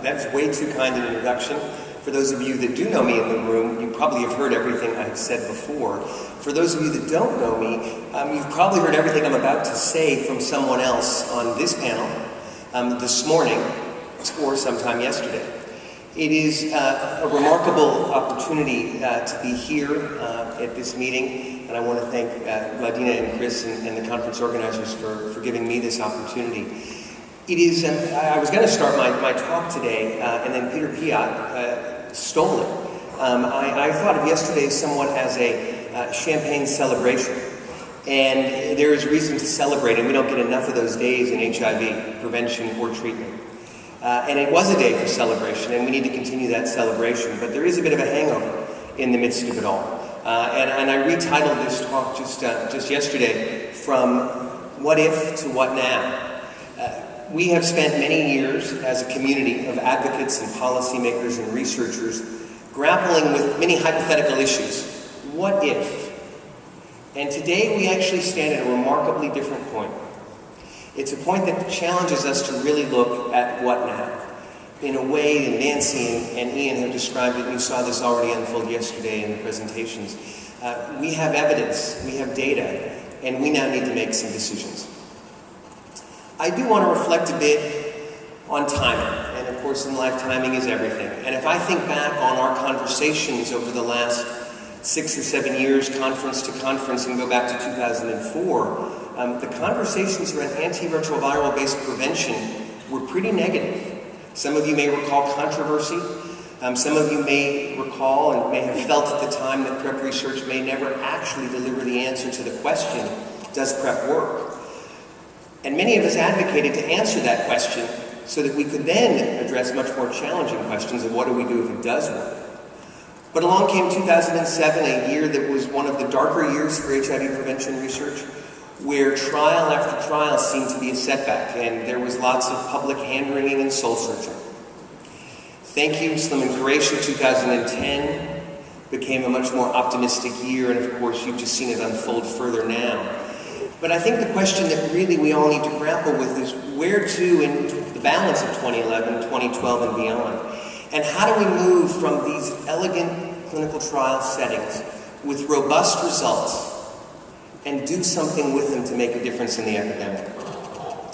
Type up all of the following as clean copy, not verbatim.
That's way too kind an introduction. For those of you that do know me in the room, you probably have heard everything I've said before. For those of you that don't know me, you've probably heard everything I'm about to say from someone else on this panel this morning or sometime yesterday. It is a remarkable opportunity to be here at this meeting, and I want to thank Vladina and Chris and the conference organizers for giving me this opportunity. It is, I was going to start my talk today, and then Peter Piot stole it. I thought of yesterday somewhat as a champagne celebration, and there is reason to celebrate, and we don't get enough of those days in HIV prevention or treatment. And it was a day for celebration, and we need to continue that celebration, but there is a bit of a hangover in the midst of it all. And I retitled this talk just yesterday, From What If to What Now? We have spent many years as a community of advocates and policymakers and researchers grappling with many hypothetical issues. What if? And today we actually stand at a remarkably different point. It's a point that challenges us to really look at what now. In a way that Nancy and Ian have described it, and you saw this already unfold yesterday in the presentations. We have evidence, we have data, and we now need to make some decisions. I do want to reflect a bit on timing, and of course in life timing is everything. And if I think back on our conversations over the last 6 or 7 years, conference to conference, and go back to 2004, the conversations around antiretroviral-based prevention were pretty negative. Some of you may recall controversy. Some of you may recall and may have felt at the time that PrEP research may never actually deliver the answer to the question, does PrEP work? And many of us advocated to answer that question so that we could then address much more challenging questions of what do we do if it does work. But along came 2007, a year that was one of the darker years for HIV prevention research, where trial after trial seemed to be a setback, and there was lots of public hand-wringing and soul-searching. Thank you, Slim and Croatia, 2010 became a much more optimistic year, and of course you've just seen it unfold further now. But I think the question that really we all need to grapple with is where to in the balance of 2011, 2012, and beyond. And how do we move from these elegant clinical trial settings with robust results and do something with them to make a difference in the epidemic?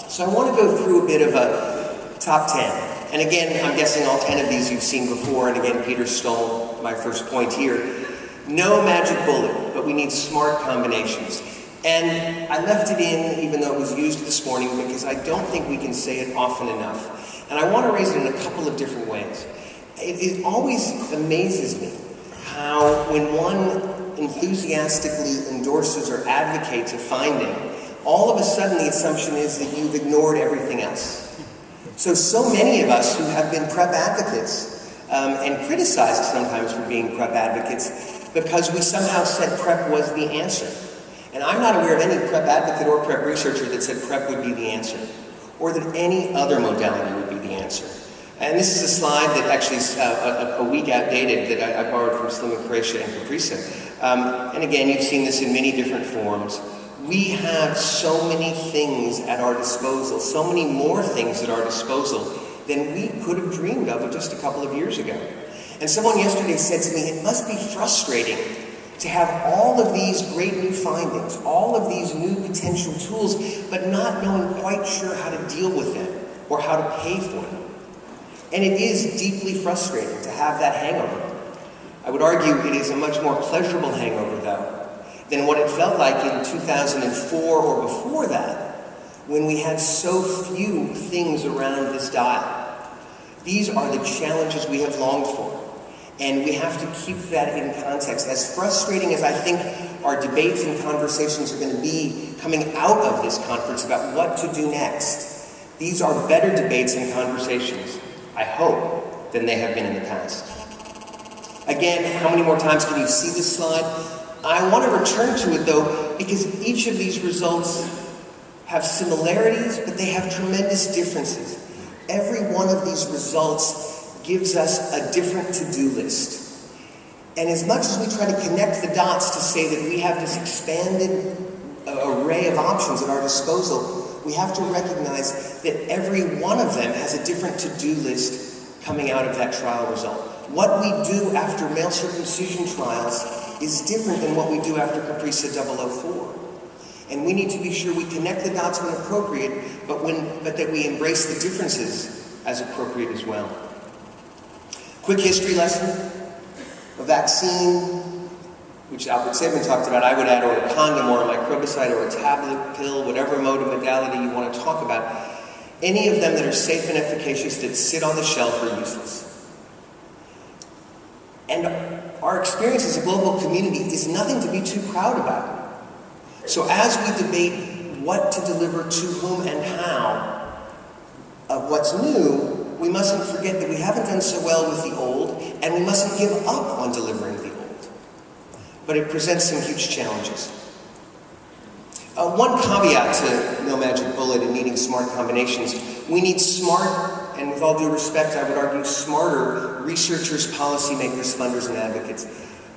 So I want to go through a bit of a top 10. And again, I'm guessing all 10 of these you've seen before, and again, Peter stole my first point here. No magic bullet, but we need smart combinations. And I left it in, even though it was used this morning, because I don't think we can say it often enough. And I want to raise it in a couple of different ways. It always amazes me how when one enthusiastically endorses or advocates a finding, all of a sudden the assumption is that you've ignored everything else. So many of us who have been PrEP advocates and criticized sometimes for being PrEP advocates because we somehow said PrEP was the answer. And I'm not aware of any PrEP advocate or PrEP researcher that said PrEP would be the answer, or that any other modality would be the answer. And this is a slide that actually is a week outdated that I borrowed from Slim and Croatia and Caprisa. And again, you've seen this in many different forms. We have so many things at our disposal, so many more things at our disposal than we could have dreamed of just a couple of years ago. And someone yesterday said to me, it must be frustrating to have all of these great new findings, all of these new potential tools, but not knowing quite sure how to deal with them or how to pay for them. And it is deeply frustrating to have that hangover. I would argue it is a much more pleasurable hangover, though, than what it felt like in 2004 or before that, when we had so few things around this dial. These are the challenges we have longed for. And we have to keep that in context. As frustrating as I think our debates and conversations are going to be coming out of this conference about what to do next, these are better debates and conversations, I hope, than they have been in the past. Again, how many more times can you see this slide? I want to return to it, though, because each of these results have similarities, but they have tremendous differences. Every one of these results gives us a different to-do list. And as much as we try to connect the dots to say that we have this expanded array of options at our disposal, we have to recognize that every one of them has a different to-do list coming out of that trial result. What we do after male circumcision trials is different than what we do after Caprisa 004. And we need to be sure we connect the dots when appropriate, but that we embrace the differences as appropriate as well. Quick history lesson. A vaccine, which Albert Sabin talked about, I would add, or a condom, or a microbicide, or a tablet, pill, whatever mode of modality you want to talk about. Any of them that are safe and efficacious that sit on the shelf are useless. And our experience as a global community is nothing to be too proud about. So as we debate what to deliver to whom and how of what's new, we mustn't forget that we haven't done so well with the old, and we mustn't give up on delivering the old. But it presents some huge challenges. One caveat to no magic bullet and needing smart combinations: we need smart, and with all due respect, I would argue smarter researchers, policymakers, funders, and advocates.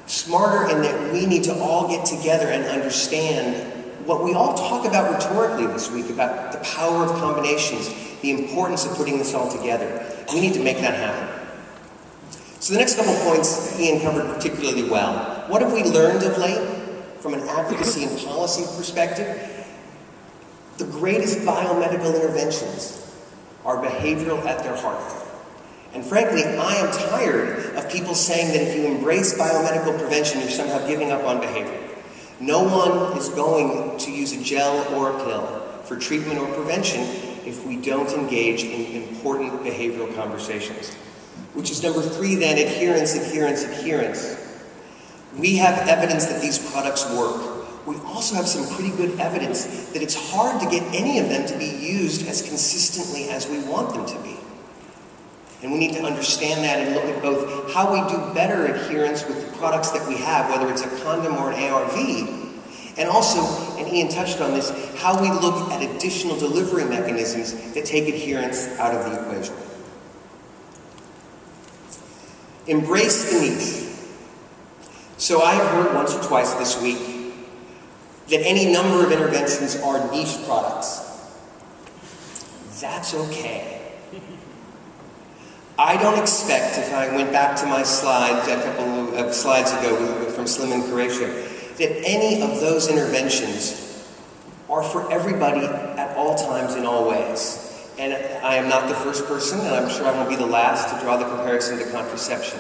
Smarter in that we need to all get together and understand what we all talk about rhetorically this week, about the power of combinations, the importance of putting this all together. We need to make that happen. So the next couple points Ian covered particularly well. What have we learned of late from an advocacy and policy perspective? The greatest biomedical interventions are behavioral at their heart. And frankly, I am tired of people saying that if you embrace biomedical prevention, you're somehow giving up on behavior. No one is going to use a gel or a pill for treatment or prevention if we don't engage in important behavioral conversations. Which is number 3 then, adherence, adherence, adherence. We have evidence that these products work. We also have some pretty good evidence that it's hard to get any of them to be used as consistently as we want them to be. And we need to understand that and look at both how we do better adherence with the products that we have, whether it's a condom or an ARV, and also, and Ian touched on this, how we look at additional delivery mechanisms that take adherence out of the equation. Embrace the niche. So I have heard once or twice this week that any number of interventions are niche products. That's okay. I don't expect, if I went back to my slides a couple of slides ago from Slim and Croatia, that any of those interventions are for everybody at all times in all ways. And I am not the first person, and I'm sure I won't be the last to draw the comparison to contraception.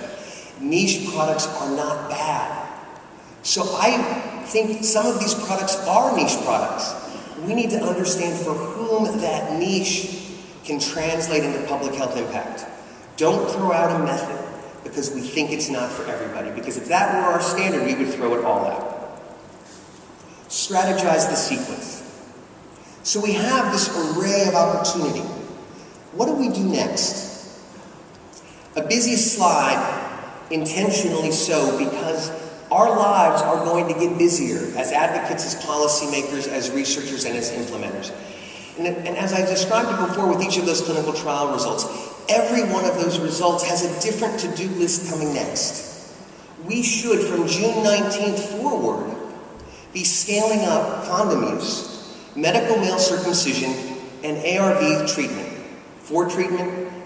Niche products are not bad. So I think some of these products are niche products. We need to understand for whom that niche can translate into public health impact. Don't throw out a method because we think it's not for everybody, because if that were our standard, we would throw it all out. Strategize the sequence. So we have this array of opportunity. What do we do next? A busy slide, intentionally so, because our lives are going to get busier as advocates, as policymakers, as researchers, and as implementers. And as I described it before with each of those clinical trial results, every one of those results has a different to-do list coming next. We should, from June 19th forward, be scaling up condom use, medical male circumcision, and ARV treatment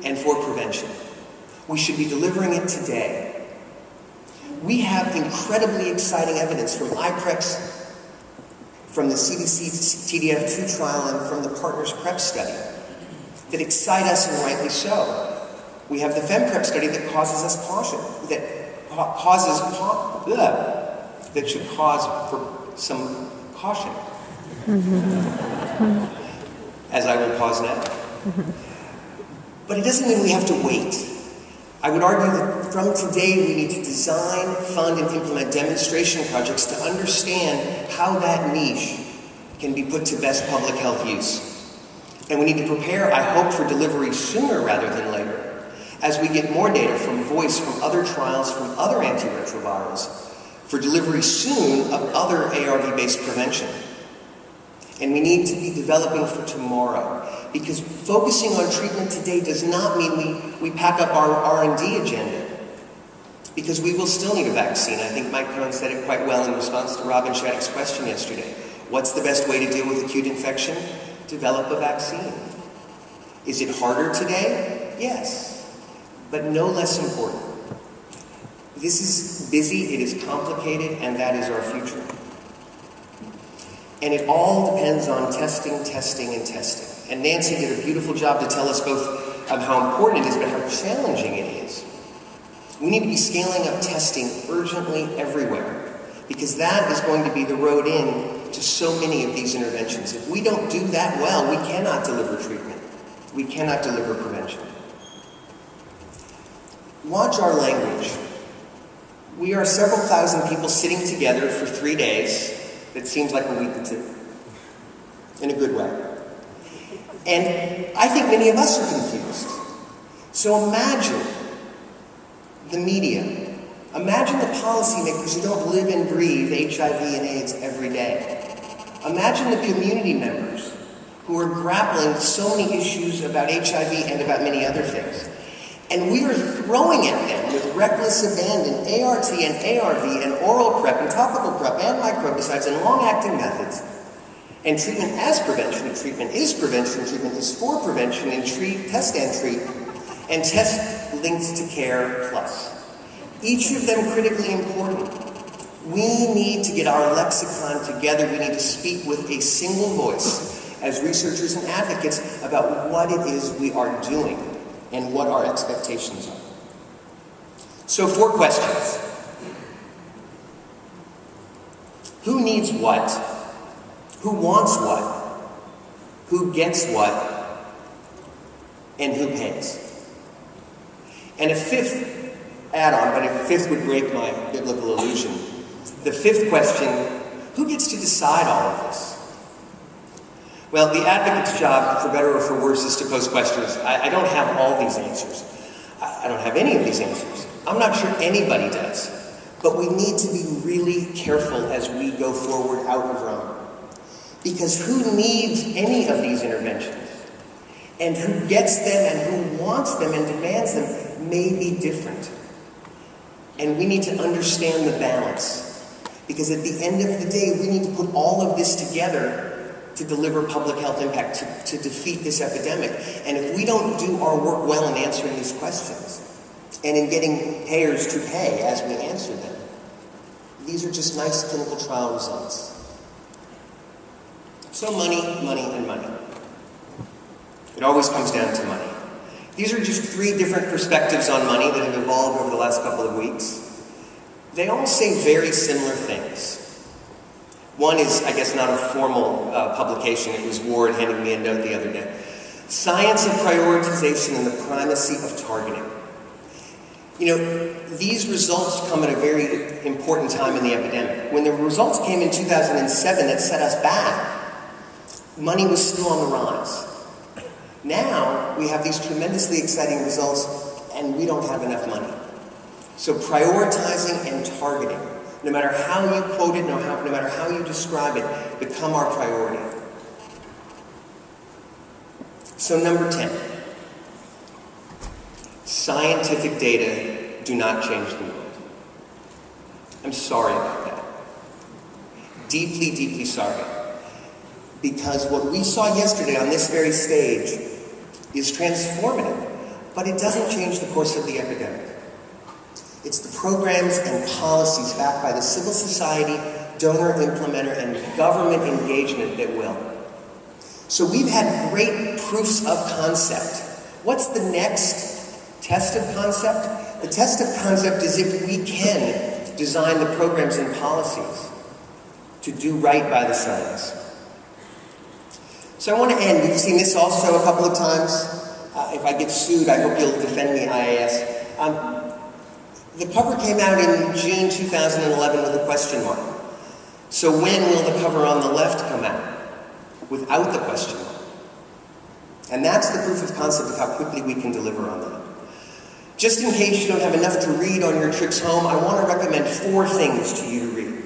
and for prevention. We should be delivering it today. We have incredibly exciting evidence from IPREX, from the CDC TDF2 trial, and from the Partners PrEP study that excite us, and rightly so. We have the FemPrep study that causes us caution, that should cause for some caution. As I will pause now. But it doesn't mean we have to wait. I would argue that from today we need to design, fund, and implement demonstration projects to understand how that niche can be put to best public health use. And we need to prepare, I hope, for delivery sooner rather than later, as we get more data from voice, from other trials, from other antiretrovirals, for delivery soon of other ARV-based prevention. And we need to be developing for tomorrow, because focusing on treatment today does not mean we pack up our R&D agenda, because we will still need a vaccine. I think Mike Cohn said it quite well in response to Robin Shattuck's question yesterday. What's the best way to deal with acute infection? Develop a vaccine. Is it harder today? Yes. but no less important. This is busy, it is complicated, and that is our future. And it all depends on testing, testing, and testing. And Nancy did a beautiful job to tell us both of how important it is, but how challenging it is. We need to be scaling up testing urgently everywhere, because that is going to be the road in to so many of these interventions. If we don't do that well, we cannot deliver treatment. We cannot deliver prevention. Watch our language. We are several thousand people sitting together for 3 days. That seems like a week or two, in a good way. And I think many of us are confused. So imagine the media. Imagine the policymakers who don't live and breathe HIV and AIDS every day. Imagine the community members who are grappling with so many issues about HIV and about many other things. And we are throwing at them with reckless abandon ART and ARV and oral PrEP and topical PrEP and microbicides and long-acting methods. And treatment as prevention, treatment is prevention, treatment is for prevention, and treat, test and treat, and test linked to care plus. Each of them critically important. We need to get our lexicon together. We need to speak with a single voice as researchers and advocates about what it is we are doing and what our expectations are. So 4 questions. Who needs what? Who wants what? Who gets what? And who pays? And a 5th add-on, but a 5th would break my biblical illusion. The 5th question, who gets to decide all of this? Well, the advocate's job, for better or for worse, is to pose questions. I don't have all these answers. I don't have any of these answers. I'm not sure anybody does. But we need to be really careful as we go forward out of Rome. Because who needs any of these interventions? And who gets them and who wants them and demands them may be different. And we need to understand the balance. Because at the end of the day, we need to put all of this together to deliver public health impact, to defeat this epidemic. And if we don't do our work well in answering these questions, and in getting payers to pay as we answer them, these are just nice clinical trial results. So money, money, and money. It always comes down to money. These are just 3 different perspectives on money that have evolved over the last couple of weeks. They all say very similar things. One is, I guess, not a formal publication. It was Ward handing me a note the other day. Science of prioritization and the primacy of targeting. You know, these results come at a very important time in the epidemic. When the results came in 2007 that set us back, money was still on the rise. Now, we have these tremendously exciting results, and we don't have enough money. So prioritizing and targeting, no matter how you quote it, no matter how you describe it, become our priority. So number 10, scientific data do not change the world. I'm sorry about that. Deeply, deeply sorry. Because what we saw yesterday on this very stage is transformative, but it doesn't change the course of the epidemic. It's the programs and policies backed by the civil society, donor, implementer, and government engagement that will. So we've had great proofs of concept. What's the next test of concept? The test of concept is if we can design the programs and policies to do right by the science. So I want to end. We've seen this also a couple of times. If I get sued, I hope you'll defend me, IAS. The cover came out in June 2011 with a question mark. So when will the cover on the left come out? Without the question mark. And that's the proof of concept of how quickly we can deliver on that. Just in case you don't have enough to read on your trips home, I want to recommend 4 things to you to read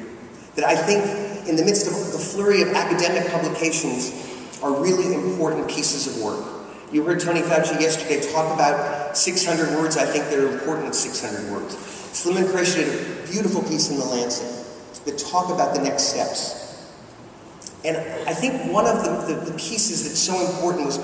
that I think, in the midst of the flurry of academic publications, are really important pieces of work. You heard Tony Fauci yesterday talk about 600 words. I think they're important 600 words. Slim and Krish did a beautiful piece in The Lancet that talk about the next steps. And I think one of the pieces that's so important was